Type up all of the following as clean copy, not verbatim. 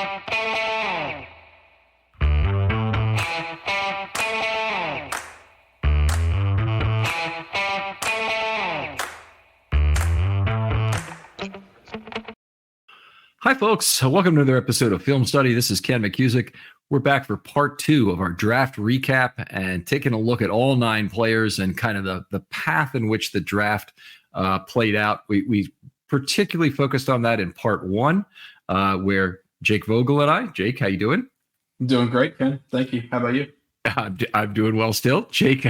Hi, folks. Welcome to another episode of Film Study. This is Ken McCusick. We're back for part 2 of our draft recap and taking a look at all 9 players and kind of the path in which the draft played out. We particularly focused on that in part 1, where Jake Vogel and I. Jake, how you doing? I'm doing great, Ken. Thank you. How about you? I'm doing well still. Jake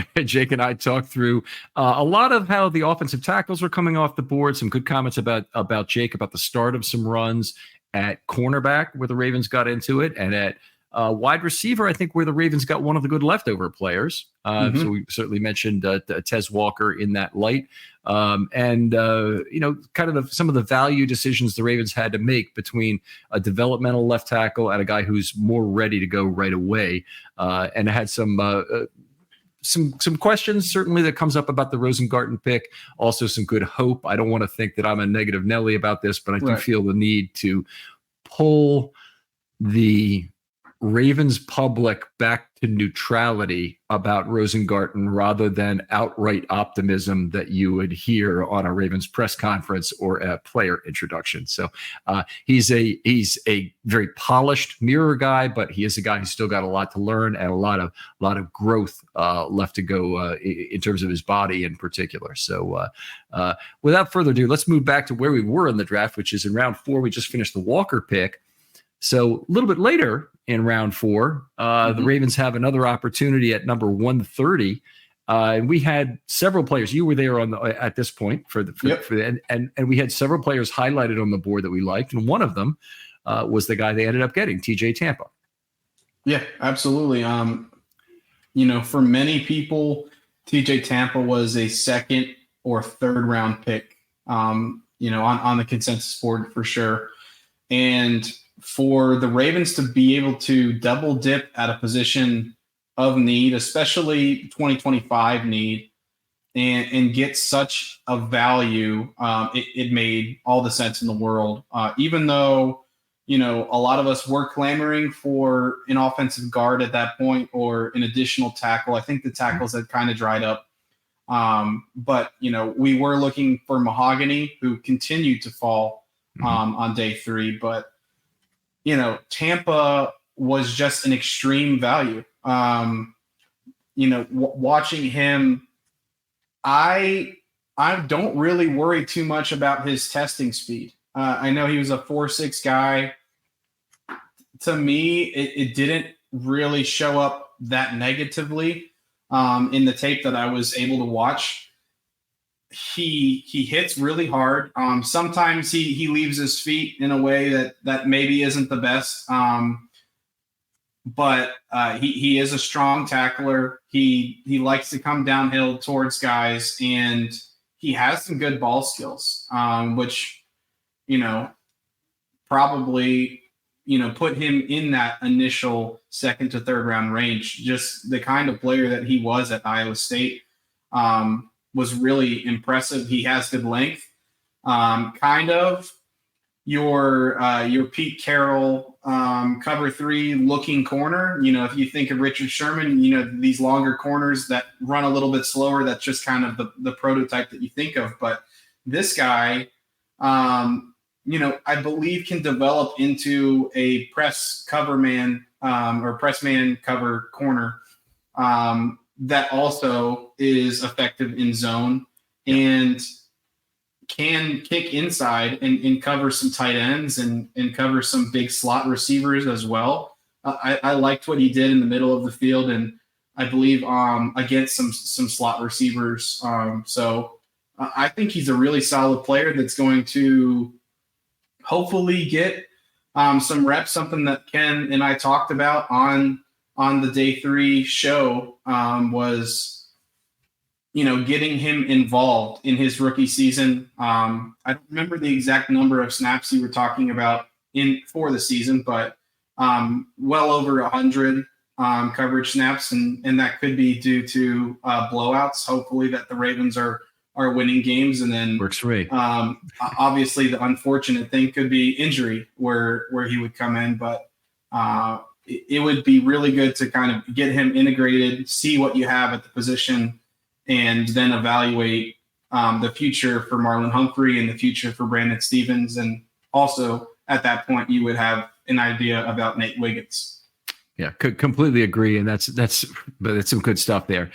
and I talked through a lot of how the offensive tackles were coming off the board. Some good comments about Jake, about the start of some runs at cornerback where the Ravens got into it, and at wide receiver, I think, where the Ravens got one of the good leftover players. So we certainly mentioned Tez Walker in that light. And kind of some of the value decisions the Ravens had to make between a developmental left tackle and a guy who's more ready to go right away. And I had some questions certainly that comes up about the Rosengarten pick. Also some good hope. I don't want to think that I'm a negative Nelly about this, but I do feel the need to pull the Ravens public back to neutrality about Rosengarten rather than outright optimism that you would hear on a Ravens press conference or a player introduction. So he's a very polished mirror guy, but he is a guy who's still got a lot to learn and a lot of growth left to go in terms of his body in particular. So without further ado, let's move back to where we were in the draft, which is in round 4. We just finished the Walker pick. So a little bit later in round 4, the Ravens have another opportunity at number 130. And we had several players. You were there at this point for the and we had several players highlighted on the board that we liked, and one of them was the guy they ended up getting, TJ Tampa. Yeah, absolutely. For many people, TJ Tampa was a second or third round pick. On the consensus board for sure, and for the Ravens to be able to double dip at a position of need, especially 2025 need, and get such a value, it made all the sense in the world. Even though, a lot of us were clamoring for an offensive guard at that point or an additional tackle. I think the tackles had kind of dried up. But we were looking for Mahogany, who continued to fall on day 3. But Tampa was just an extreme value. Watching him, I don't really worry too much about his testing speed. I know he was a 4.6 guy. To me, it didn't really show up that negatively in the tape that I was able to watch. He hits really hard. Sometimes he leaves his feet in a way that maybe isn't the best. But he is a strong tackler. He likes to come downhill towards guys, and he has some good ball skills, which probably put him in that initial second to third round range. Just the kind of player that he was at Iowa State. Was really impressive. He has good length. Kind of your Pete Carroll cover 3 looking corner. If you think of Richard Sherman, these longer corners that run a little bit slower, that's just kind of the prototype that you think of. But this guy, I believe can develop into a press cover man or press man cover corner. That also is effective in zone and can kick inside and cover some tight ends and cover some big slot receivers as well. I liked what he did in the middle of the field, and I believe against some slot receivers. So I think he's a really solid player that's going to hopefully get some reps, something that Ken and I talked about on the day 3 show was, getting him involved in his rookie season. I don't remember the exact number of snaps you were talking about for the season, but well over 100 coverage snaps, and that could be due to blowouts. Hopefully that the Ravens are are winning games. And then works for me. Obviously the unfortunate thing could be injury where he would come in, but it would be really good to kind of get him integrated, see what you have at the position, and then evaluate the future for Marlon Humphrey and the future for Brandon Stephens. And also at that point, you would have an idea about Nate Wiggins. Yeah, could completely agree. And that's some good stuff there.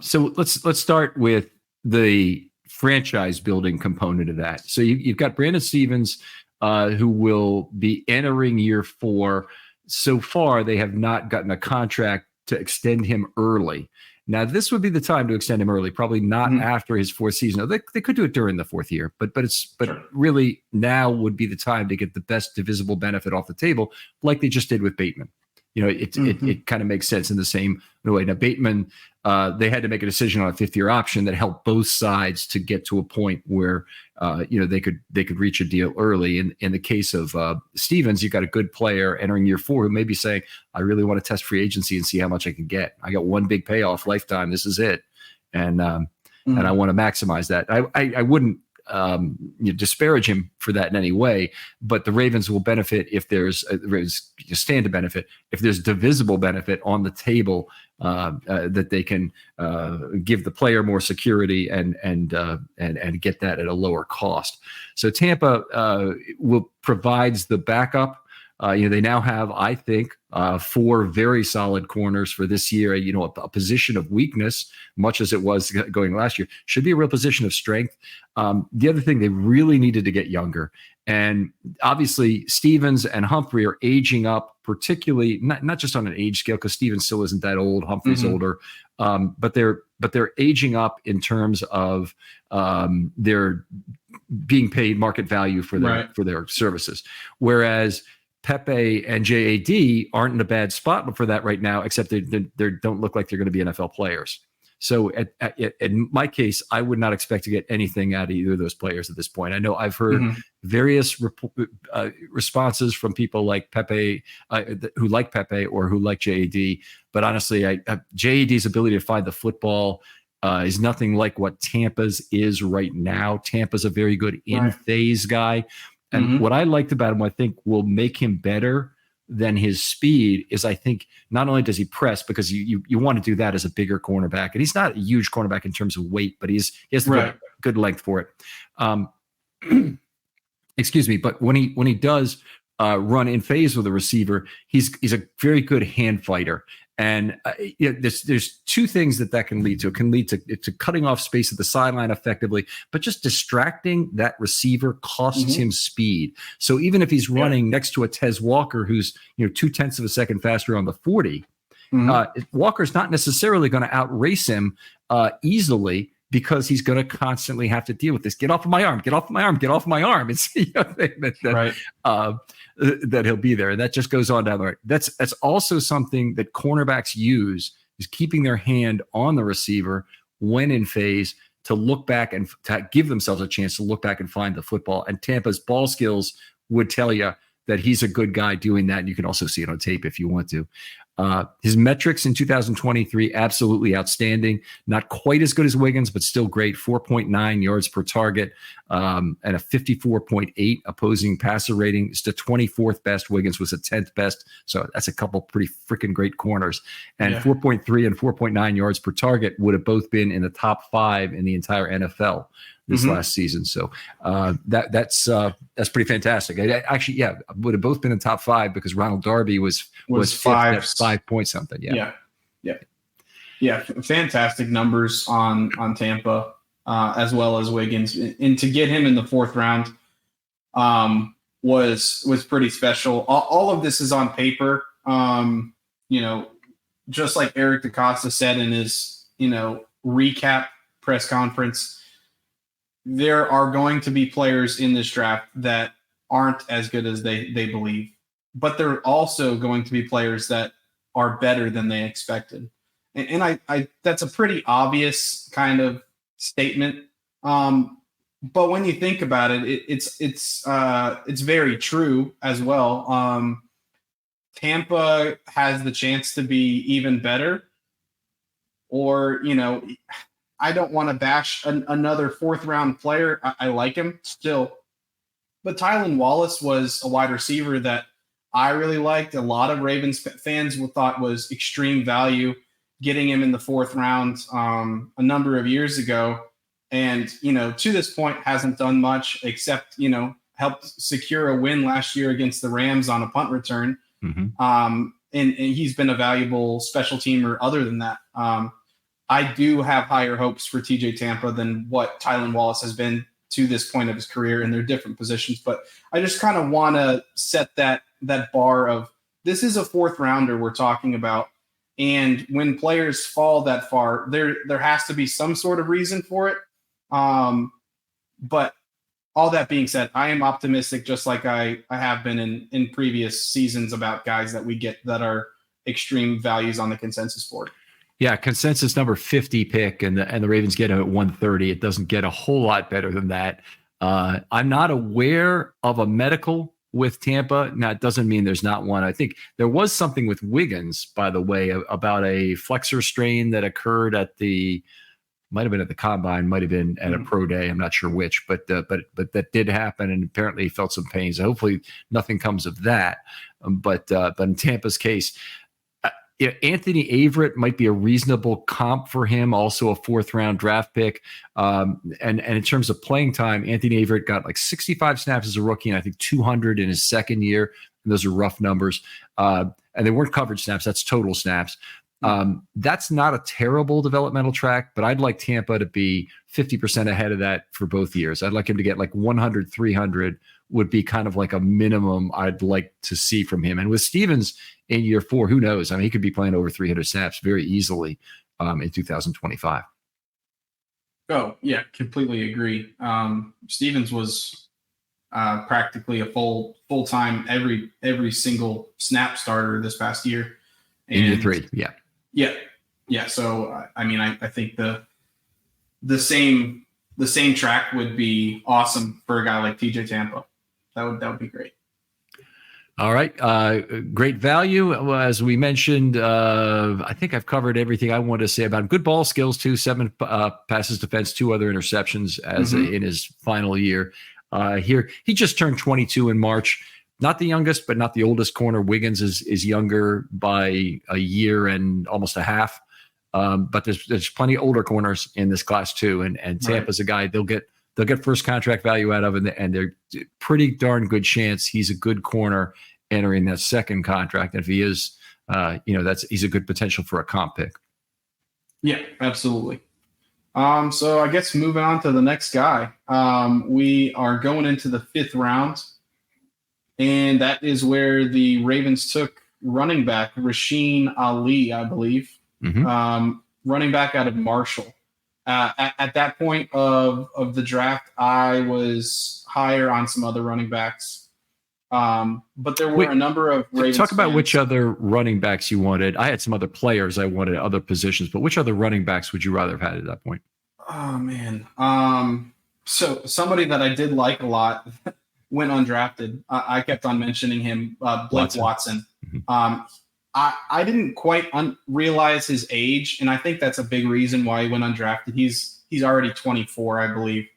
So let's start with the franchise building component of that. So you've got Brandon Stephens, who will be entering year 4. So far, they have not gotten a contract to extend him early. Now, this would be the time to extend him early, probably not after his 4th season. They could do it during the 4th year, but sure. Really now would be the time to get the best divisible benefit off the table, like they just did with Bateman. You know, it kind of makes sense in the same way. Now, Bateman, they had to make a decision on a 5th-year option that helped both sides to get to a point where they could reach a deal early. In the case of Stephens, you've got a good player entering year 4 who may be saying, "I really want to test free agency and see how much I can get. I got one big payoff lifetime. This is it, and I want to maximize that." I wouldn't disparage him for that in any way, but the Ravens will benefit if there's stand to benefit if there's divisible benefit on the table, that they can give the player more security and get that at a lower cost. So Tampa provides the backup. They now have, I think, 4 very solid corners for this year. A position of weakness, much as it was going last year, should be a real position of strength. The other thing, they really needed to get younger. And obviously, Stephens and Humphrey are aging up, particularly not just on an age scale, because Stephens still isn't that old. Humphrey's older, but they're aging up in terms of they're being paid market value for their services, whereas Pepe and JAD aren't in a bad spot for that right now, except they don't look like they're going to be NFL players. So in my case, I would not expect to get anything out of either of those players at this point. I know I've heard various responses from people like Pepe, who like Pepe or who like JAD. But honestly, JAD's ability to find the football is nothing like what Tampa's is right now. Tampa's a very good in-phase guy. And what I liked about him, I think will make him better than his speed, is I think not only does he press, because you want to do that as a bigger cornerback, and he's not a huge cornerback in terms of weight, but he has the good length for it. Excuse me. But when he does run in phase with a receiver, he's a very good hand fighter. And there's 2 things that can lead to. It can lead to cutting off space at the sideline effectively, but just distracting that receiver costs him speed. So even if he's running next to a Tez Walker, who's 0.2 of a second faster on the 40, Walker's not necessarily going to outrace him easily, because he's going to constantly have to deal with this. Get off of my arm, get off of my arm, get off of my arm. It's that he'll be there. And that just goes on down the road. That's also something that cornerbacks use, is keeping their hand on the receiver when in phase, to look back and to give themselves a chance to look back and find the football. And Tampa's ball skills would tell you that he's a good guy doing that. And you can also see it on tape if you want to. His metrics in 2023, absolutely outstanding. Not quite as good as Wiggins, but still great. 4.9 yards per target, and a 54.8 opposing passer rating. It's the 24th best. Wiggins was the 10th best. So that's a couple pretty freaking great corners. And 4.3 and 4.9 yards per target would have both been in the top 5 in the entire NFL this last season. So that's pretty fantastic. Actually, would have both been in the top 5, because Ronald Darby was 5 point something. Fantastic numbers on Tampa, as well as Wiggins, and to get him in the 4th round was pretty special. All of this is on paper. Just like Eric DaCosta said in his recap press conference, there are going to be players in this draft that aren't as good as they believe, but there are also going to be players that are better than they expected. And I that's a pretty obvious kind of statement. But when you think about it, it's very true as well. Tampa has the chance to be even better, or I don't want to bash another fourth round player. I like him still. But Tylan Wallace was a wide receiver that I really liked. A lot of Ravens fans thought was extreme value getting him in the fourth round a number of years ago. And, to this point, hasn't done much except, helped secure a win last year against the Rams on a punt return. Mm-hmm. And he's been a valuable special teamer other than that. I do have higher hopes for TJ Tampa than what Tylan Wallace has been to this point of his career in their different positions. But I just kind of want to set that bar of this is a fourth rounder we're talking about. And when players fall that far, there has to be some sort of reason for it. But all that being said, I am optimistic, just like I have been in previous seasons, about guys that we get that are extreme values on the consensus board. Yeah, consensus number 50 pick, and the Ravens get him at 130. It doesn't get a whole lot better than that. I'm not aware of a medical with Tampa. Now, it doesn't mean there's not one. I think there was something with Wiggins, by the way, about a flexor strain that occurred might have been at the combine, might have been at a pro day. I'm not sure which, but that did happen, and apparently he felt some pain. So hopefully nothing comes of that. But in Tampa's case, Anthony Averett might be a reasonable comp for him, also a fourth round draft pick. And in terms of playing time, Anthony Averett got like 65 snaps as a rookie, and I think 200 in his second year. And those are rough numbers. And they weren't coverage snaps. That's total snaps. That's not a terrible developmental track, but I'd like Tampa to be 50% ahead of that for both years. I'd like him to get like 100, 300 would be kind of like a minimum I'd like to see from him. And with Stevens in year 4, who knows? I mean, he could be playing over 300 snaps very easily in 2025. Oh, yeah, completely agree. Stevens was practically a full-time every single snap starter this past year. In year 3, yeah. Yeah. So I mean, I think the same track would be awesome for a guy like TJ Tampa. That would be great. All right. Great value. As we mentioned, I think I've covered everything I wanted to say about him. Good ball skills too. 7 passes defense, 2 other interceptions in his final year. Here, he just turned 22 in March. Not the youngest, but not the oldest corner. Wiggins is younger by a year and almost a half. But there's plenty of older corners in this class too. And Tampa's a guy they'll get first contract value out of, and they're pretty darn good chance he's a good corner entering that second contract. And if he is, he's a good potential for a comp pick. Yeah, absolutely. So I guess moving on to the next guy, we are going into the 5th round. And that is where the Ravens took running back Rasheen Ali, I believe, running back out of Marshall. At that point of the draft, I was higher on some other running backs. But there were a number of Ravens talk about fans. Which other running backs you wanted. I had some other players I wanted at other positions, but which other running backs would you rather have had at that point? Oh, man. So somebody that I did like a lot went undrafted. I kept on mentioning him, Blake Watson. I didn't quite realize his age, and I think that's a big reason why he went undrafted. He's already 24, I believe.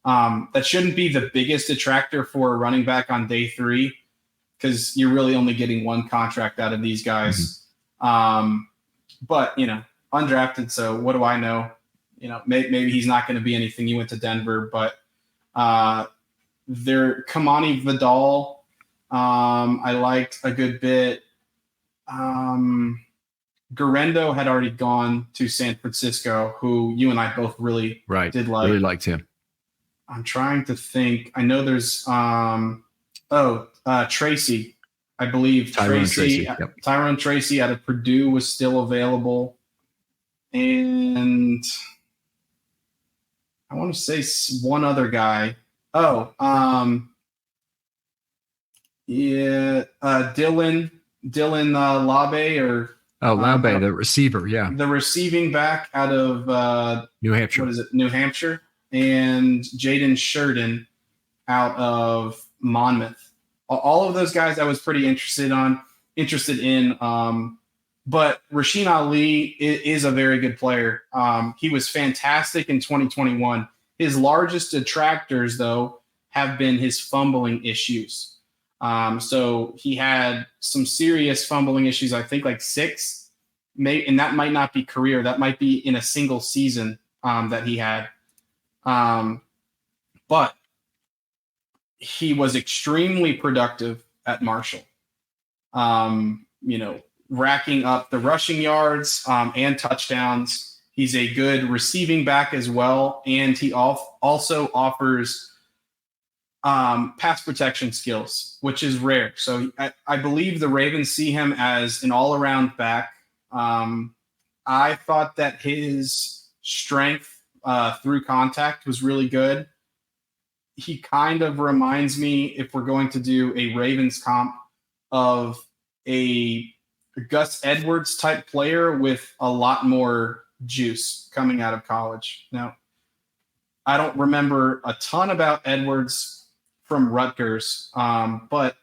That shouldn't be the biggest detractor for a running back on day 3, because you're really only getting one contract out of these guys. But undrafted. So what do I know? Maybe he's not going to be anything. He went to Denver, but Kamani Vidal, I liked a good bit. Garendo had already gone to San Francisco, who you and I both really did like. Really liked him. I'm trying to think. I know there's Tracy, I believe. Tyrone Tracy out of Purdue was still available. And I want to say one other guy. Dylan Labe Labe, the receiver, the receiving back out of New Hampshire. What is it? New Hampshire, and Jaden Sheridan out of Monmouth. All of those guys I was pretty interested in. But Rasheen Ali is a very good player. He was fantastic in 2021. His largest detractors, though, have been his fumbling issues. So he had some serious fumbling issues, I think like 6, and that might not be career. That might be in a single season that he had. But he was extremely productive at Marshall. Racking up the rushing yards and touchdowns. He's a good receiving back as well, and he also offers pass protection skills, which is rare. So I believe the Ravens see him as an all-around back. I thought that his strength through contact was really good. He kind of reminds me, if we're going to do a Ravens comp, of a Gus Edwards type player with a lot more juice coming out of college. Now, I don't remember a ton about Edwards from Rutgers, but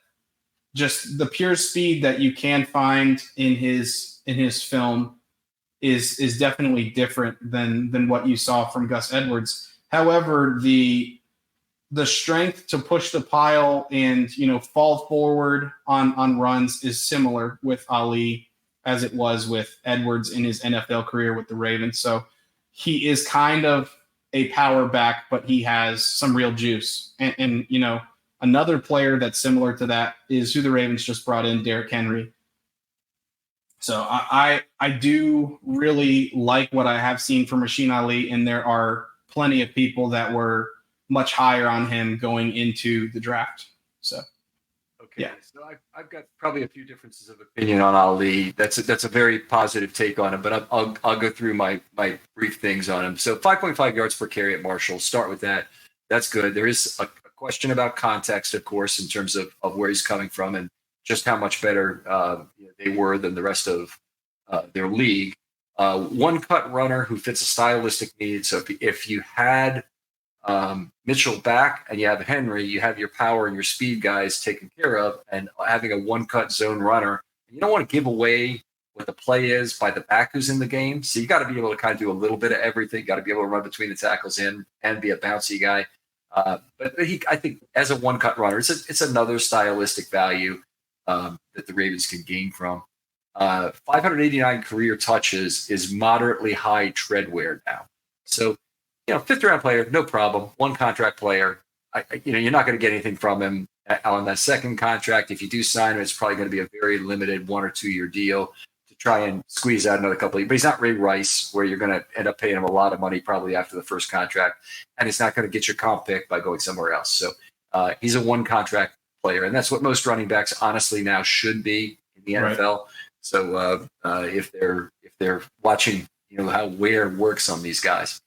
just the pure speed that you can find in his film is definitely different than what you saw from Gus Edwards. However, the strength to push the pile and fall forward on runs is similar with Ali as it was with Edwards in his NFL career with the Ravens. So he is kind of a power back, but he has some real juice. And another player that's similar to that is who the Ravens just brought in, Derrick Henry. So I do really like what I have seen from Rasheen Ali, and there are plenty of people that were much higher on him going into the draft. So, okay. Yeah. So I've got probably a few differences of opinion on Ali. That's a very positive take on him, but I'll go through my brief things on him. So 5.5 yards per carry at Marshall. Start with that. That's good. There is a question about context, of course, in terms of where he's coming from and just how much better they were than the rest of their league. One cut runner who fits a stylistic need. So if you had Mitchell back and you have Henry, you have your power and your speed guys taken care of, and having a one-cut zone runner. You don't want to give away what the play is by the back who's in the game. So you got to be able to kind of do a little bit of everything. You got to be able to run between the tackles and be a bouncy guy. But I think as a one-cut runner, it's another stylistic value that the Ravens can gain from. 589 career touches is moderately high tread wear now. So, fifth round player, no problem. One contract player, you're not going to get anything from him on that second contract. If you do sign him, it's probably going to be a very limited 1 or 2 year deal to try and squeeze out another couple of years. But he's not Ray Rice, where you're going to end up paying him a lot of money probably after the first contract, and it's not going to get your comp pick by going somewhere else. So he's a one contract player, and that's what most running backs honestly now should be in the NFL. Right. So if they're watching, how wear works on these guys.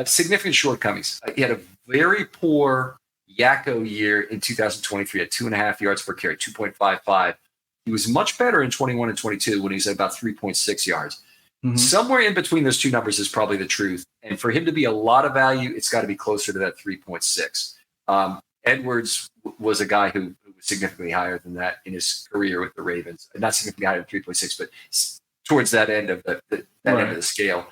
Significant shortcomings. He had a very poor Yakko year in 2023 at 2.5 yards per carry, 2.55. He was much better in 21 and 22 when he was at about 3.6 yards. Mm-hmm. Somewhere in between those two numbers is probably the truth. And for him to be a lot of value, it's got to be closer to that 3.6. Edwards was a guy who was significantly higher than that in his career with the Ravens. Not significantly higher than 3.6, but towards that end of end of the scale.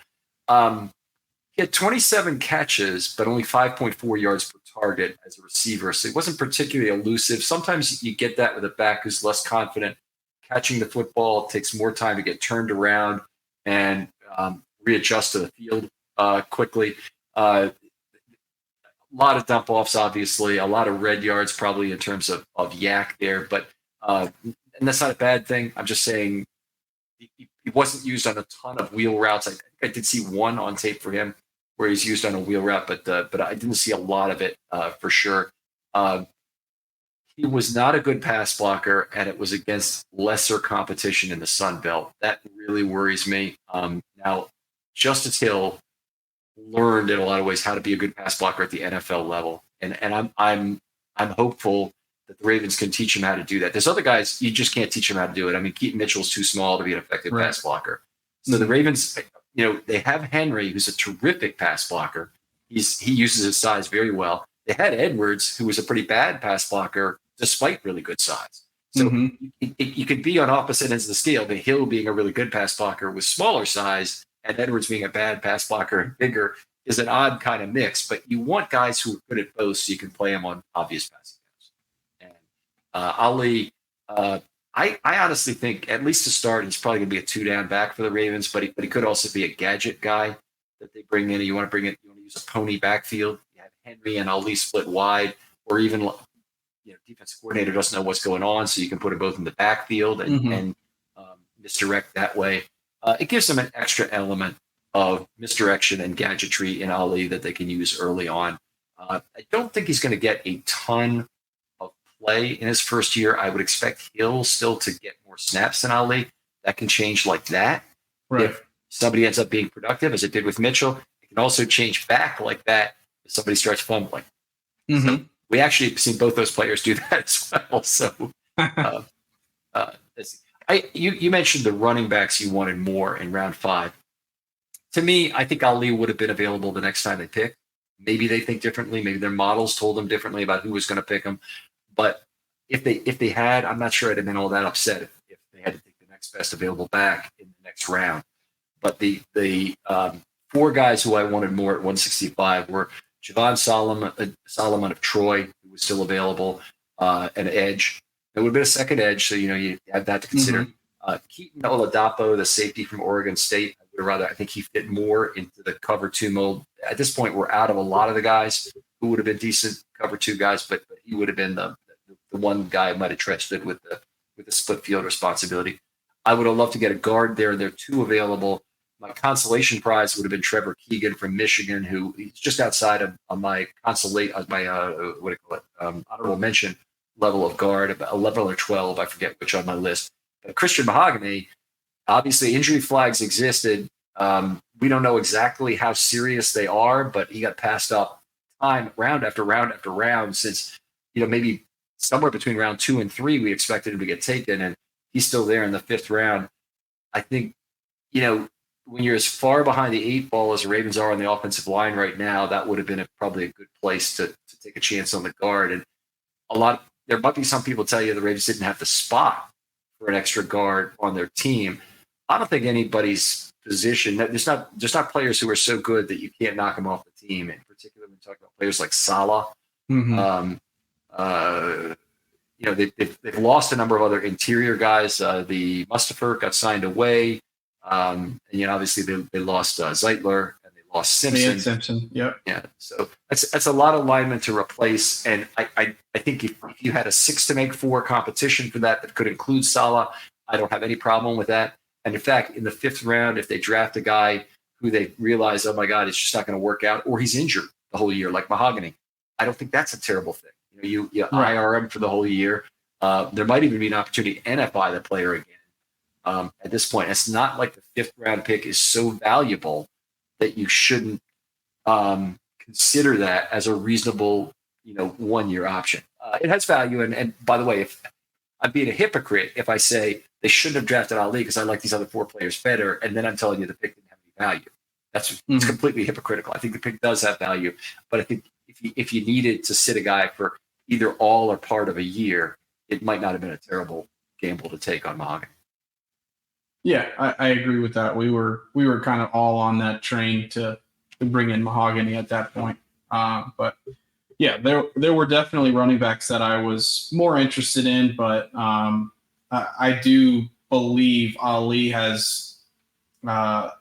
He had 27 catches, but only 5.4 yards per target as a receiver. So he wasn't particularly elusive. Sometimes you get that with a back who's less confident. Catching the football takes more time to get turned around and readjust to the field quickly. A lot of dump offs, obviously, a lot of red yards probably in terms of yak there. But and that's not a bad thing. I'm just saying he wasn't used on a ton of wheel routes. I did see one on tape for him where he's used on a wheel route, but I didn't see a lot of it for sure. He was not a good pass blocker, and it was against lesser competition in the Sun Belt. That really worries me. Now, Justice Hill learned in a lot of ways how to be a good pass blocker at the NFL level, and I'm hopeful that the Ravens can teach him how to do that. There's other guys you just can't teach him how to do it. I mean, Keaton Mitchell's too small to be an effective pass blocker. So the Ravens, they have Henry, who's a terrific pass blocker. He uses his size very well. They had Edwards, who was a pretty bad pass blocker, despite really good size. So you could be on opposite ends of the scale, the Hill being a really good pass blocker with smaller size and Edwards being a bad pass blocker and bigger is an odd kind of mix. But you want guys who are good at both so you can play them on obvious passing downs. And Ali, I honestly think, at least to start, he's probably going to be a 2-down back for the Ravens, but he could also be a gadget guy that they bring in. You want to use a pony backfield. You have Henry and Ali split wide, or even defensive coordinator doesn't know what's going on, so you can put them both in the backfield and misdirect that way. It gives them an extra element of misdirection and gadgetry in Ali that they can use early on. I don't think he's going to get a ton of play in his first year. I would expect Hill still to get more snaps than Ali. That can change like that. Right. If somebody ends up being productive, as it did with Mitchell, it can also change back like that if somebody starts fumbling. So we actually have seen both those players do that as well. So you mentioned the running backs you wanted more in round 5. To me, I think Ali would have been available the next time they picked. Maybe they think differently. Maybe their models told them differently about who was going to pick them. But if they had, I'm not sure I'd have been all that upset if they had to take the next best available back in the next round. But the 4 guys who I wanted more at 165 were Javon Solomon of Troy, who was still available, an edge. It would have been a second edge, so you have that to consider. Keaton Oladapo, the safety from Oregon State, I think he fit more into the cover 2 mold. At this point, we're out of a lot of the guys who would have been decent cover 2 guys, but he would have been the one guy who might have stretched it with the split field responsibility. I would have loved to get a guard there. There are 2 available. My consolation prize would have been Trevor Keegan from Michigan, who he's just outside of my honorable mention level of guard, about 11 or 12, I forget which on my list. But Christian Mahogany, obviously injury flags existed. We don't know exactly how serious they are, but he got passed up round after round after round since, maybe somewhere between round 2 and 3, we expected him to get taken, and he's still there in the 5th round. I think, when you're as far behind the 8 ball as the Ravens are on the offensive line right now, that would have been probably a good place to take a chance on the guard. And there might be some people tell you the Ravens didn't have the spot for an extra guard on their team. I don't think anybody's position. There's not players who are so good that you can't knock them off the team. In particular, when you talk about players like Salah, they've lost a number of other interior guys. The Mustapher got signed away. And obviously they lost Zeitler and they lost Simpson. Yeah. So that's a lot of linemen to replace. And I think if you had a 6 to make 4 competition for that could include Salah, I don't have any problem with that. And in fact, in the 5th round, if they draft a guy who they realize, oh my God, it's just not going to work out, or he's injured the whole year, like Mahogany, I don't think that's a terrible thing. You IR him for the whole year. There might even be an opportunity to NFI the player again. At this point, it's not like the 5th round pick is so valuable that you shouldn't consider that as a reasonable, 1-year option. It has value. And by the way, if I'm being a hypocrite if I say they shouldn't have drafted Ali because I like these other 4 players better, and then I'm telling you the pick didn't have any value. It's completely hypocritical. I think the pick does have value, but I think if you needed to sit a guy for either all or part of a year, it might not have been a terrible gamble to take on Mahogany. Yeah, I agree with that. We were kind of all on that train to bring in Mahogany at that point. But yeah, there were definitely running backs that I was more interested in, but I do believe Ali has a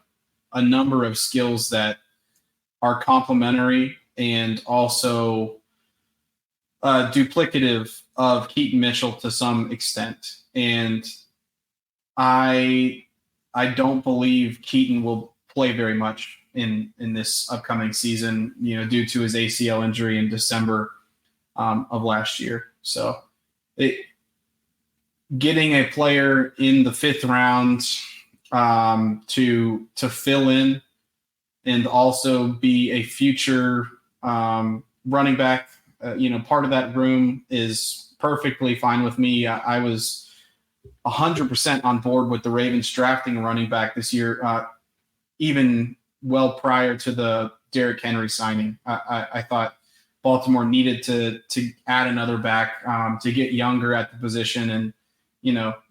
number of skills that are complementary and also duplicative of Keaton Mitchell to some extent. And I don't believe Keaton will play very much in this upcoming season, due to his ACL injury in December of last year. So getting a player in the 5th round to fill in and also be a future running back, part of that room is perfectly fine with me. I was 100% on board with the Ravens drafting a running back this year, even well prior to the Derrick Henry signing. I thought Baltimore needed to add another back to get younger at the position,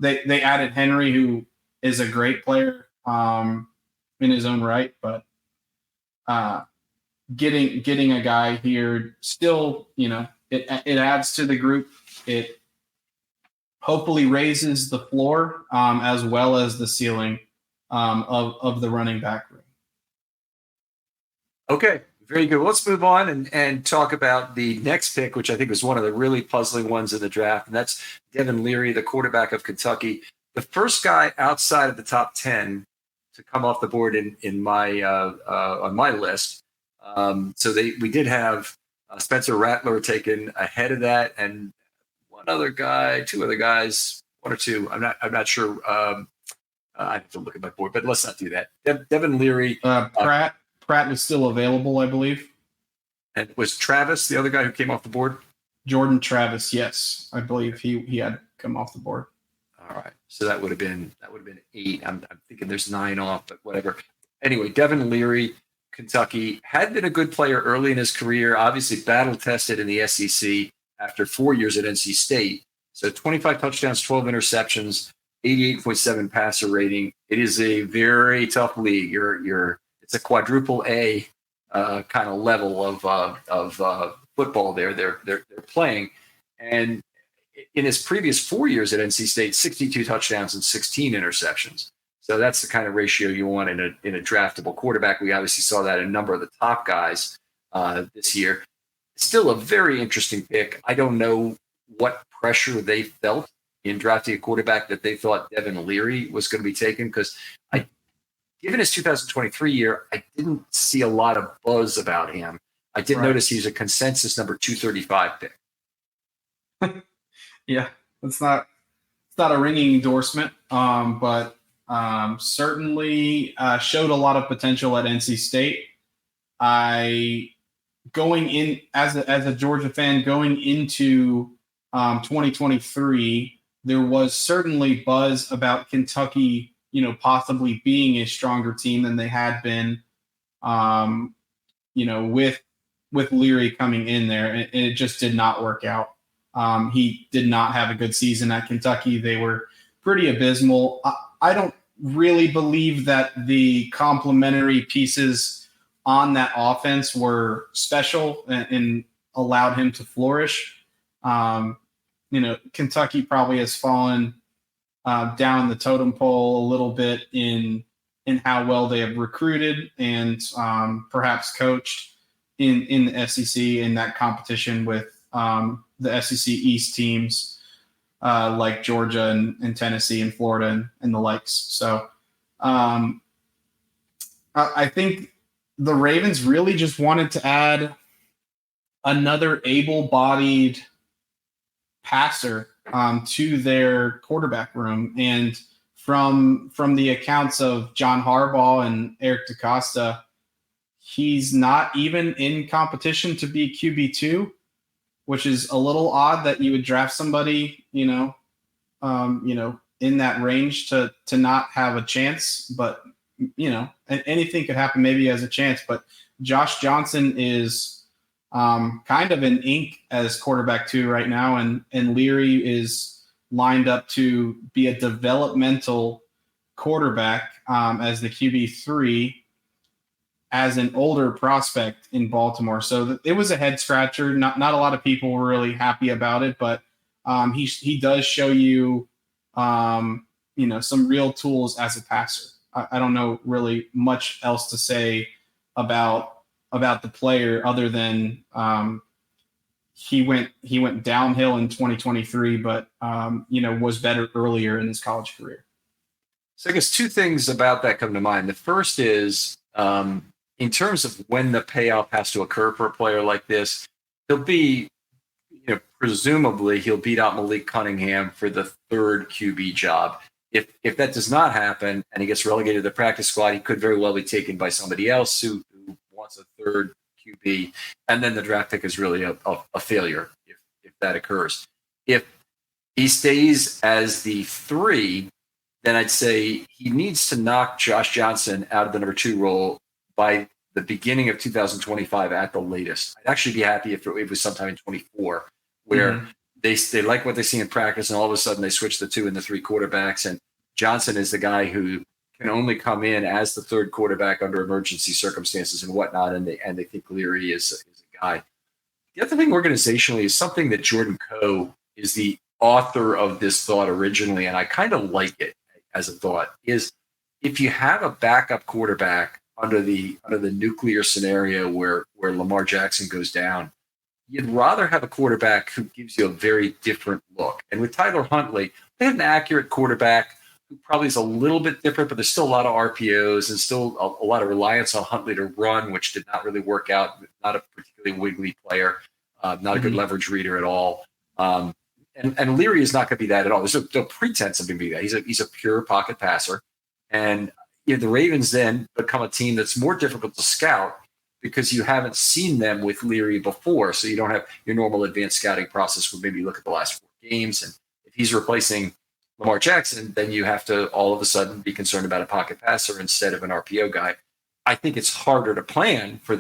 they added Henry, who is a great player in his own right, but getting a guy here still, it adds to the group. It hopefully raises the floor as well as the ceiling of the running back room. Okay, very good. Let's move on and talk about the next pick, which I think was one of the really puzzling ones in the draft, and that's Devin Leary, the quarterback of Kentucky. The first guy outside of the top 10 to come off the board in my on my list. So we did have Spencer Rattler taken ahead of that, and two other guys, one or two. I'm not sure. I have to look at my board, but let's not do that. Devin Leary, Pratt is still available, I believe. And was Travis the other guy who came off the board? Jordan Travis, yes, I believe he had come off the board. All right, so that would have been 8. I'm thinking there's 9 off, but whatever. Anyway, Devin Leary, Kentucky, had been a good player early in his career. Obviously, battle tested in the SEC after 4 years at NC State. So 25 touchdowns, 12 interceptions, 88.7 passer rating. It is a very tough league. It's a quadruple A kind of level of football there. They're playing, and in his previous 4 years at NC State, 62 touchdowns and 16 interceptions. So that's the kind of ratio you want in a draftable quarterback. We obviously saw that in a number of the top guys this year. Still a very interesting pick. I don't know what pressure they felt in drafting a quarterback that they thought Devin Leary was going to be taken, because given his 2023 year, I didn't see a lot of buzz about him. I did notice he's a consensus number 235 pick. Yeah, it's not a ringing endorsement, but certainly showed a lot of potential at NC State. Going in as a Georgia fan, going into 2023, there was certainly buzz about Kentucky, possibly being a stronger team than they had been, with Leary coming in there, and it just did not work out. He did not have a good season at Kentucky. They were pretty abysmal. I don't really believe that the complementary pieces on that offense were special and allowed him to flourish. Kentucky probably has fallen down the totem pole a little bit in how well they have recruited and perhaps coached in the SEC in that competition with the SEC East teams like Georgia and Tennessee and Florida and the likes. So I think the Ravens really just wanted to add another able-bodied passer to their quarterback room. And from the accounts of John Harbaugh and Eric DeCosta, he's not even in competition to be QB2, which is a little odd that you would draft somebody, in that range to not have a chance. But, anything could happen. Maybe he has a chance. But Josh Johnson is kind of in ink as quarterback 2 right now. And Leary is lined up to be a developmental quarterback as the QB3 as an older prospect in Baltimore. So it was a head scratcher. Not a lot of people were really happy about it, but he does show you, some real tools as a passer. I don't know really much else to say about the player other than he went downhill in 2023, but was better earlier in his college career. So I guess 2 things about that come to mind. The first is in terms of when the payoff has to occur for a player like this, he'll be, presumably he'll beat out Malik Cunningham for the 3rd QB job. If that does not happen and he gets relegated to the practice squad, he could very well be taken by somebody else who wants a 3rd QB, and then the draft pick is really a failure if that occurs. If he stays as the 3, then I'd say he needs to knock Josh Johnson out of the number 2 role by the beginning of 2025 at the latest. I'd actually be happy if it was sometime in 24, where they like what they see in practice, and all of a sudden they switch the 2 and the 3 quarterbacks. And Johnson is the guy who can only come in as the third quarterback under emergency circumstances and whatnot. And they think Leary is a guy. The other thing organizationally is something that Jordan Coe is the author of this thought originally, and I kind of like it as a thought, is if you have a backup quarterback under the nuclear scenario where Lamar Jackson goes down, you'd rather have a quarterback who gives you a very different look. And with Tyler Huntley, they have an accurate quarterback who probably is a little bit different, but there's still a lot of RPOs and still a lot of reliance on Huntley to run, which did not really work out. Not a particularly wiggly player, not a good leverage reader at all. And Leary is not going to be that at all. There's no pretense of him being that. He's a pure pocket passer. And the Ravens then become a team that's more difficult to scout because you haven't seen them with Leary before. So you don't have your normal advanced scouting process where maybe you look at the last 4 games. And if he's replacing Lamar Jackson, then you have to all of a sudden be concerned about a pocket passer instead of an RPO guy. I think it's harder to plan for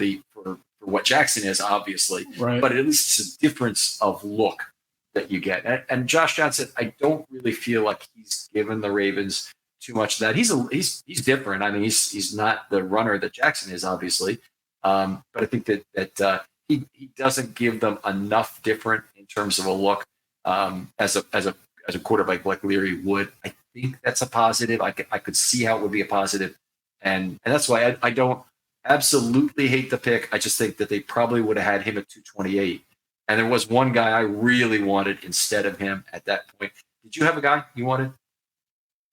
what Jackson is, obviously, right. But at least it's a difference of look that you get. And Josh Johnson, I don't really feel like he's given the Ravens too much of that. He's different. I mean, he's not the runner that Jackson is, obviously. But I think that he doesn't give them enough different in terms of a look as a quarterback like Leary would. I think that's a positive. I could see how it would be a positive. And that's why I don't absolutely hate the pick. I just think that they probably would have had him at 228. And there was one guy I really wanted instead of him at that point. Did you have a guy you wanted?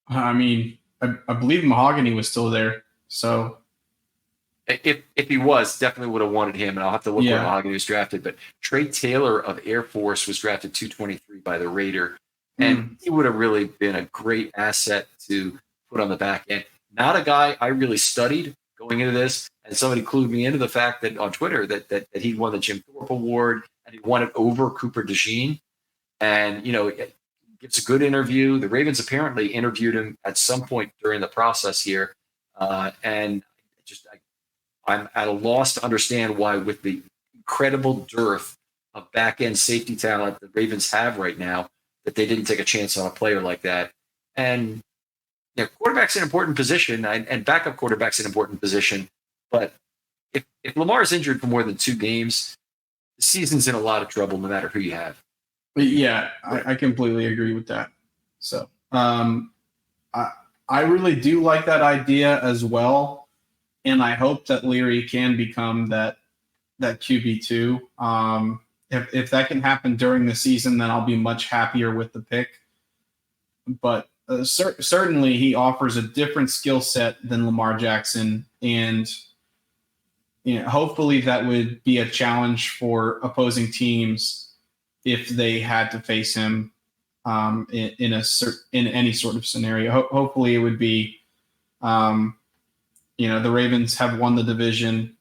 I mean, I believe Mahogany was still there. So if he was, definitely would have wanted him. And I'll have to look where Mahogany was drafted. But Trey Taylor of Air Force was drafted 223 by the Raider. And he would have really been a great asset to put on the back end. Not a guy I really studied going into this. And somebody clued me into the fact that on Twitter that he won the Jim Thorpe Award and he won it over Cooper DeJean. And, gives a good interview. The Ravens apparently interviewed him at some point during the process here. And I'm at a loss to understand why, with the incredible dearth of back-end safety talent the Ravens have right now, that they didn't take a chance on a player like that. And quarterback's an important position, and backup quarterback's an important position. But if Lamar is injured for more than 2 games, the season's in a lot of trouble no matter who you have. Yeah, I completely agree with that. So I really do like that idea as well. And I hope that Leary can become that QB2. If that can happen during the season, then I'll be much happier with the pick. But certainly he offers a different skill set than Lamar Jackson. And hopefully that would be a challenge for opposing teams if they had to face him in any sort of scenario. Hopefully it would be, the Ravens have won the division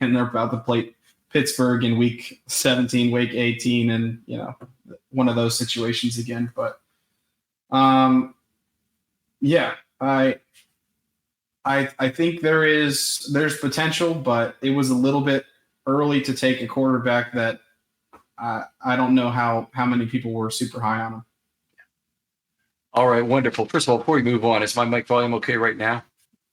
and they're about to play Pittsburgh in week 17, week 18, and, one of those situations again. But I think there's potential, but it was a little bit early to take a quarterback that I don't know how many people were super high on him. All right, wonderful. First of all, before we move on, is my mic volume okay right now?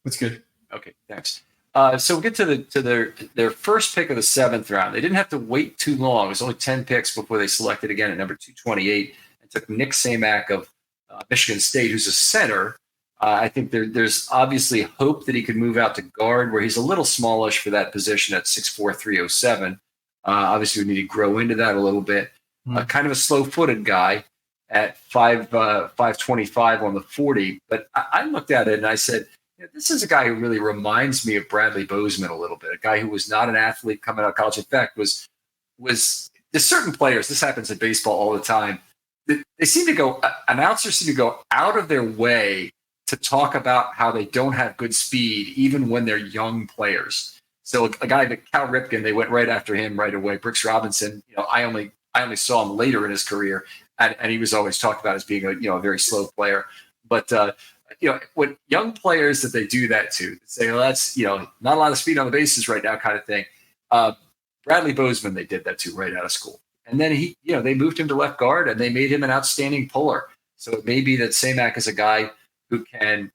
That's good. Okay, thanks. So we'll get to their first pick of the 7th round. They didn't have to wait too long. It was only 10 picks before they selected again at number 228 and took Nick Samak of Michigan State, who's a center. I think there's obviously hope that he could move out to guard, where he's a little smallish for that position at 6'4", 307. Obviously, we need to grow into that a little bit. Kind of a slow-footed guy at 5'25" on the 40. But I looked at it and I said, this is a guy who really reminds me of Bradley Bozeman a little bit, a guy who was not an athlete coming out of college. In fact, was there's certain players, this happens in baseball all the time, announcers seem to go out of their way to talk about how they don't have good speed, even when they're young players. So a guy like Cal Ripken, they went right after him right away. Brooks Robinson, I only saw him later in his career, and he was always talked about as being a very slow player. But when young players that they do that to, say, well, that's not a lot of speed on the bases right now, kind of thing. Bradley Bozeman, they did that to right out of school. And then they moved him to left guard and they made him an outstanding puller. So it may be that Samac is a guy who can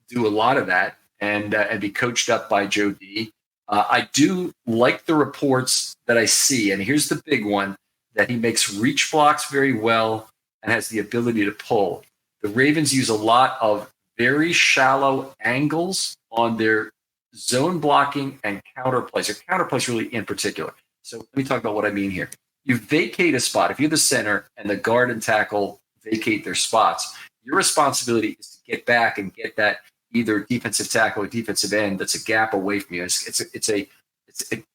do a lot of that and be coached up by Joe D. I do like the reports that I see, and here's the big one, that he makes reach blocks very well and has the ability to pull. The Ravens use a lot of very shallow angles on their zone blocking and counter plays, or counter plays really in particular. So let me talk about what I mean here. You vacate a spot. If you're the center and the guard and tackle vacate their spots, your responsibility is to get back and get that either defensive tackle or defensive end that's a gap away from you.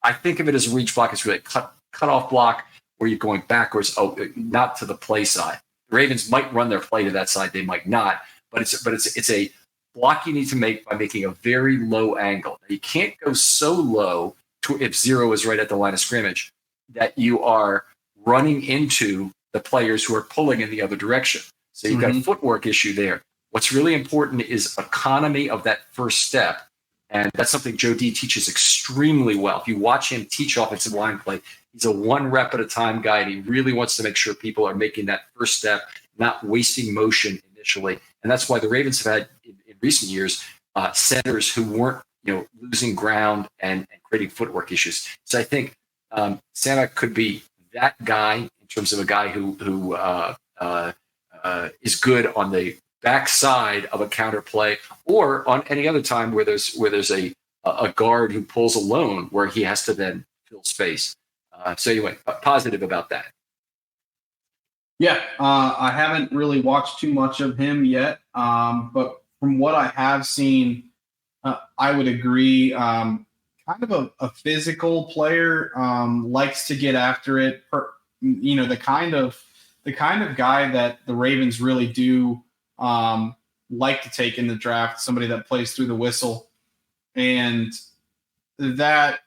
I think of it as a reach block. It's really a cut off block where you're going backwards, not to the play side. The Ravens might run their play to that side, they might not, but it's a block you need to make by making a very low angle. Now, you can't go so low if zero is right at the line of scrimmage that you are running into the players who are pulling in the other direction. So you've got a footwork issue there. What's really important is economy of that first step. And that's something Joe D teaches extremely well. If you watch him teach offensive line play, he's a one rep at a time guy, and he really wants to make sure people are making that first step, not wasting motion initially. And that's why the Ravens have had in recent years centers who weren't losing ground and creating footwork issues. So I think Samac could be that guy in terms of a guy who is good on the backside of a counter play, or on any other time where there's a guard who pulls alone where he has to then fill space. So anyway, positive about that. Yeah, I haven't really watched too much of him yet, but from what I have seen, I would agree. Kind of a physical player, likes to get after it. The kind of guy that the Ravens really do like to take in the draft, somebody that plays through the whistle, and that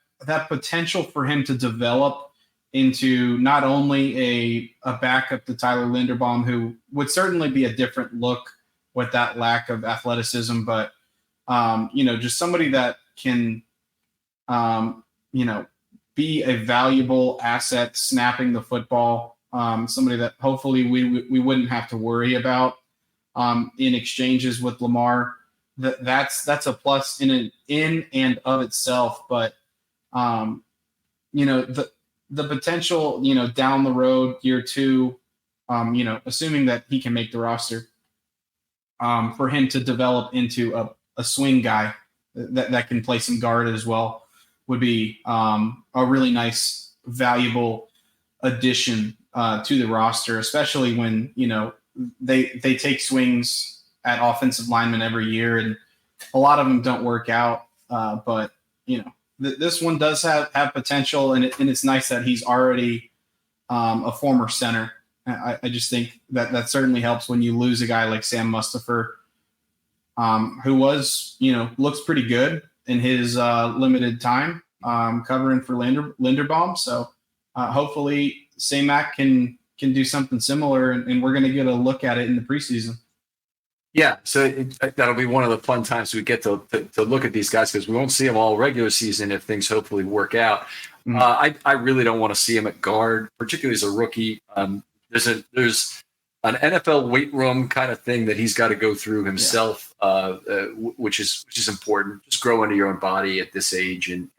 potential for him to develop into not only a backup to Tyler Linderbaum, who would certainly be a different look with that lack of athleticism, but just somebody that can be a valuable asset snapping the football, somebody that hopefully we wouldn't have to worry about in exchanges with Lamar. That's a plus in and of itself. But the potential, down the road, year two, assuming that he can make the roster, for him to develop into a swing guy that can play some guard as well would be a really nice, valuable addition to the roster, especially when they take swings at offensive linemen every year, and a lot of them don't work out. But this one does have potential, and it's nice that he's already a former center. I just think that certainly helps when you lose a guy like Sam Mustipher, who was looks pretty good in his limited time covering for Linderbaum. So hopefully Samac can do something similar, and we're going to get a look at it in the preseason. Yeah, so that'll be one of the fun times we get to look at these guys, because we won't see them all regular season if things hopefully work out. Mm-hmm. I really don't want to see him at guard, particularly as a rookie. There's an NFL weight room kind of thing that he's got to go through himself, which is important. Just grow into your own body at this age and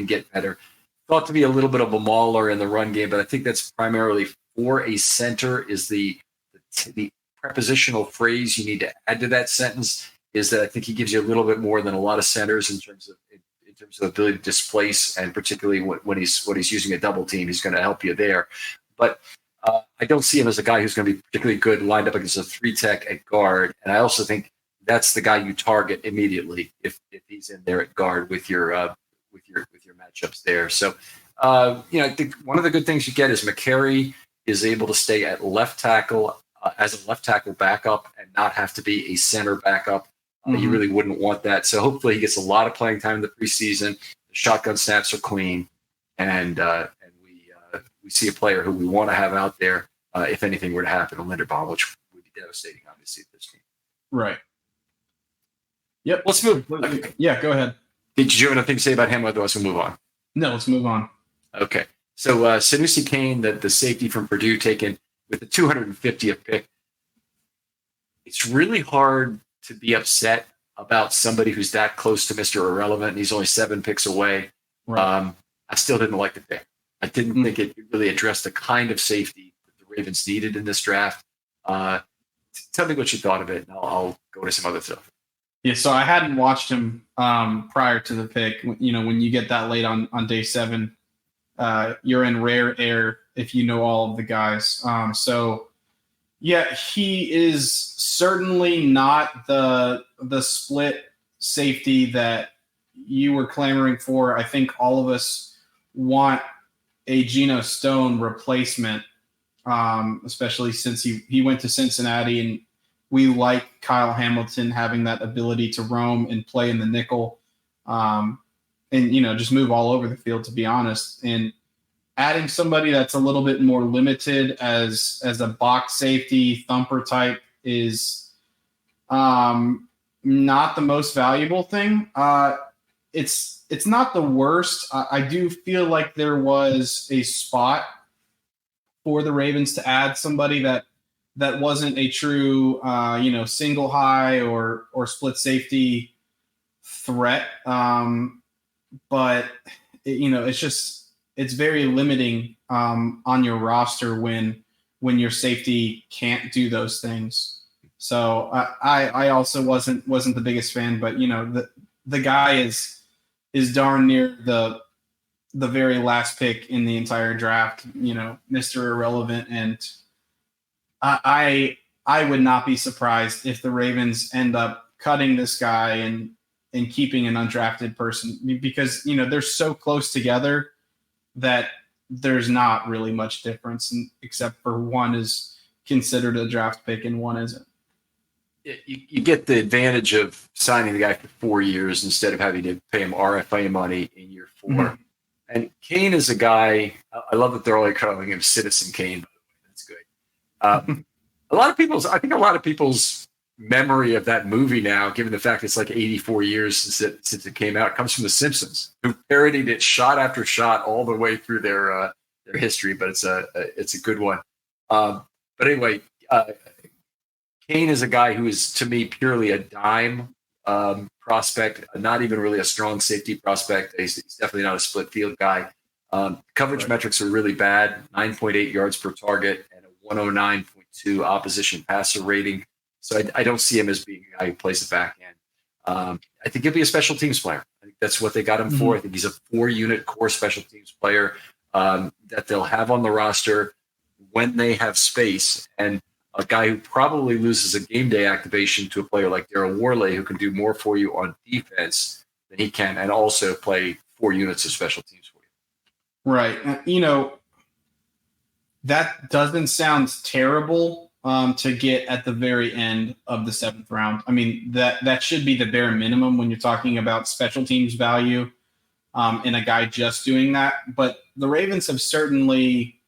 get better. Thought to be a little bit of a mauler in the run game, but I think that's primarily for a center. Is the prepositional phrase you need to add to that sentence is that I think he gives you a little bit more than a lot of centers in terms of ability to displace, and particularly when he's using a double team, he's going to help you there. But I don't see him as a guy who's going to be particularly good lined up against a 3-tech at guard. And I also think that's the guy you target immediately if he's in there at guard with your matchups there. So I think one of the good things you get is McCary is able to stay at left tackle as a left tackle backup and not have to be a center backup. Mm-hmm. You really wouldn't want that. So hopefully he gets a lot of playing time in the preseason. The shotgun snaps are clean, and we see a player who we want to have out there if anything were to happen to Linderbaum, which would be devastating, obviously, for this team. Right. Yep. Let's move. Yeah, go ahead. Did you have anything to say about him? Otherwise, we'll move on. No, let's move on. Okay. So Sanusi Kane, the safety from Purdue, taken with the 250th pick. It's really hard to be upset about somebody who's that close to Mr. Irrelevant, and he's only 7 picks away. Right. I still didn't like the pick. I didn't think it really addressed the kind of safety that the Ravens needed in this draft. Tell me what you thought of it, and I'll go to some other stuff. Yeah, so I hadn't watched him prior to the pick. You know, when you get that late on day 7, you're in rare air if you know all of the guys. So, yeah, he is certainly not the split safety that you were clamoring for. I think all of us want a Geno Stone replacement, especially since he went to Cincinnati, and we like Kyle Hamilton having that ability to roam and play in the nickel, and just move all over the field, to be honest. And adding somebody that's a little bit more limited as a box safety thumper type is not the most valuable thing. It's not the worst. I do feel like there was a spot for the Ravens to add somebody that wasn't a true single high or split safety threat. But it's very limiting on your roster when your safety can't do those things. So I also wasn't the biggest fan, but the guy is darn near the very last pick in the entire draft, Mr. Irrelevant. And I would not be surprised if the Ravens end up cutting this guy and keeping an undrafted person, because, they're so close together that there's not really much difference, except for one is considered a draft pick and one isn't. You get the advantage of signing the guy for 4 years instead of having to pay him RFA money in year 4. Mm-hmm. And Kane is a guy, I love that they're only calling him Citizen Kane, by the way. That's good. I think a lot of people's memory of that movie now, given the fact it's like 84 years since it came out, comes from The Simpsons, who parodied it shot after shot all the way through their history. But it's a good one. But anyway, Kane is a guy who is, to me, purely a dime prospect, not even really a strong safety prospect. He's definitely not a split field guy. Coverage metrics are really bad, 9.8 yards per target and a 109.2 opposition passer rating. So I don't see him as being a guy who plays the back end. I think he'll be a special teams player. I think that's what they got him for. I think he's a 4-unit core special teams player that they'll have on the roster when they have space, and a guy who probably loses a game day activation to a player like Daryl Worley, who can do more for you on defense than he can, and also play 4 units of special teams for you. Right. That doesn't sound terrible to get at the very end of the 7th round. I mean, that should be the bare minimum when you're talking about special teams value and a guy just doing that. But the Ravens have certainly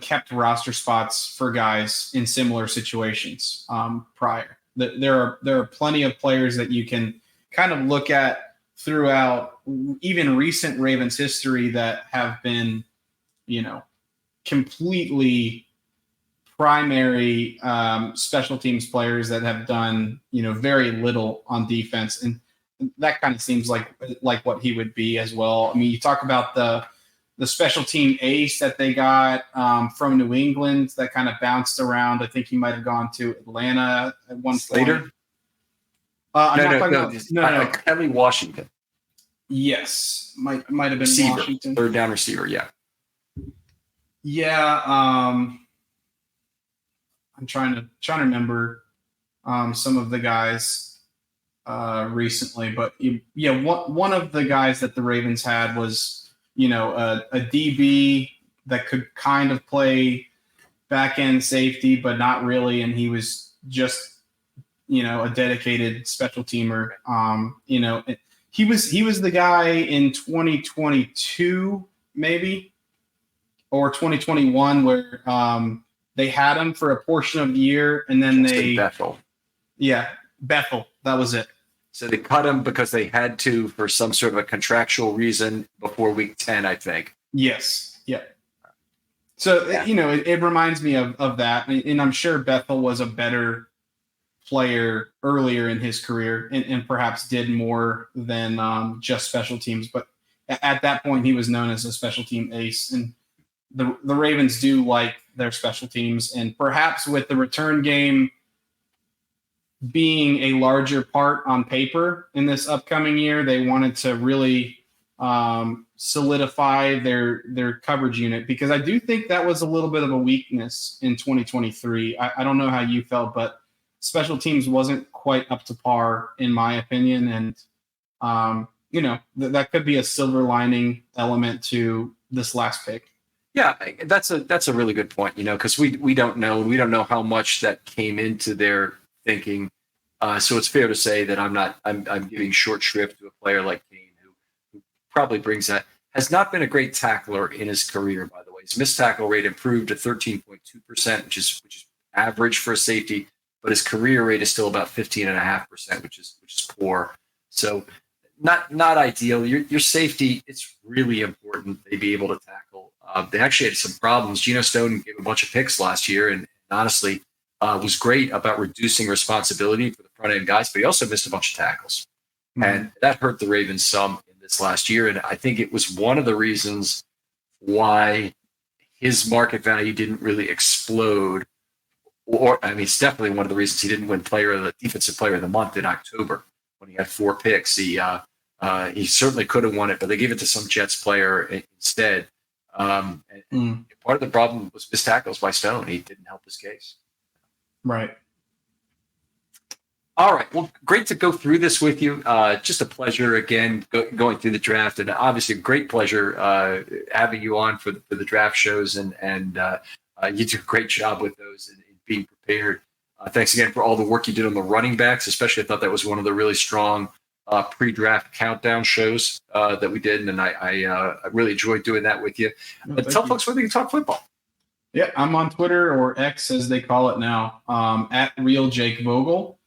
kept roster spots for guys in similar situations prior. There are plenty of players that you can kind of look at throughout even recent Ravens history that have been, completely primary special teams players that have done, very little on defense. And that kind of seems like what he would be as well. I mean, you talk about the special team ace that they got from New England that kind of bounced around. I think he might have gone to Atlanta at one Slater? point. No. Kelly Washington. Yes. Might have been receiver, Washington. Third down receiver, yeah. Yeah. I'm trying to remember some of the guys recently, but one of the guys that the Ravens had was, a DB that could kind of play back end safety, but not really. And he was just, a dedicated special teamer. He was the guy in 2022, maybe, or 2021, where they had him for a portion of the year, and then Bethel. Yeah, Bethel. That was it. So they cut him because they had to for some sort of a contractual reason before week 10, I think. Yes. Yeah. So, it reminds me of that. And I'm sure Bethel was a better player earlier in his career and perhaps did more than just special teams. But at that point, he was known as a special team ace. And the Ravens do like their special teams. And perhaps with the return game being a larger part on paper in this upcoming year, they wanted to really solidify their coverage unit, because I do think that was a little bit of a weakness in 2023. I don't know how you felt, but special teams wasn't quite up to par in my opinion. And, that could be a silver lining element to this last pick. Yeah, that's a really good point, because we don't know how much that came into their thinking. So it's fair to say that I'm giving short shrift to a player like Kane, who probably brings that. Has not been a great tackler in his career, by the way. His missed tackle rate improved to 13.2%, which is average for a safety, but his career rate is still about 15.5%, which is poor. So not ideal. Your safety, it's really important they be able to tackle. They actually had some problems. Geno Stone gave a bunch of picks last year, and honestly, was great about reducing responsibility for the front end guys, but he also missed a bunch of tackles. Mm-hmm. And that hurt the Ravens some in this last year. And I think it was one of the reasons why his market value didn't really explode. It's definitely one of the reasons he didn't win defensive player of the month in October when he had 4 picks. He certainly could have won it, but they gave it to some Jets player instead. And part of the problem was missed tackles by Stone. He didn't help his case. Right. All right. Well, great to go through this with you. Just a pleasure again going through the draft, and obviously a great pleasure having you on for the draft shows, and you do a great job with those and being prepared. Thanks again for all the work you did on the running backs, especially I thought that was one of the really strong pre-draft countdown shows that we did, and I really enjoyed doing that with you. But tell folks where they can talk football. Yeah, I'm on Twitter, or X as they call it now, at Real Jake Vogel,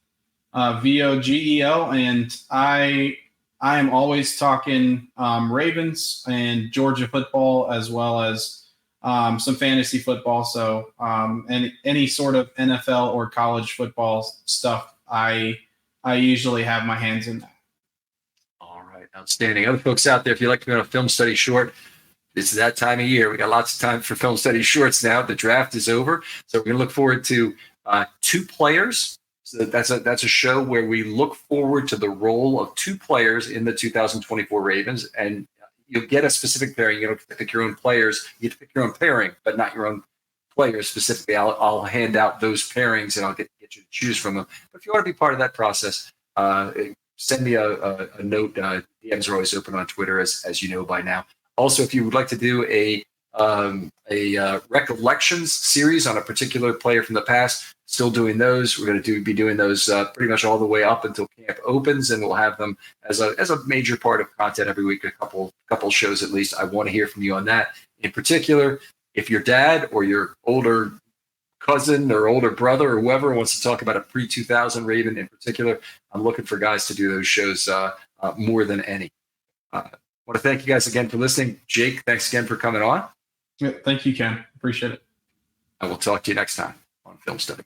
VOGEL, and I am always talking Ravens and Georgia football, as well as some fantasy football. So any sort of NFL or college football stuff, I usually have my hands in that. All right, outstanding. Other folks out there, if you'd like to be on a film study short, it's that time of year. We got lots of time for film study shorts now. The draft is over, so we're going to look forward to 2 players. So that's a show where we look forward to the role of 2 players in the 2024 Ravens, and you'll get a specific pairing. You don't have to pick your own players. You have to pick your own pairing, but not your own players specifically. I'll hand out those pairings, and I'll get you to choose from them. But if you want to be part of that process, send me a note. DMs are always open on Twitter, as you know by now. Also, if you would like to do a recollections series on a particular player from the past, still doing those. We're going to be doing those pretty much all the way up until camp opens, and we'll have them as a major part of content every week, a couple shows at least. I want to hear from you on that. In particular, if your dad or your older cousin or older brother or whoever wants to talk about a pre-2000 Raven in particular, I'm looking for guys to do those shows more than any. I want to thank you guys again for listening. Jake, thanks again for coming on. Yeah, thank you, Ken. Appreciate it. I will talk to you next time on Film Study.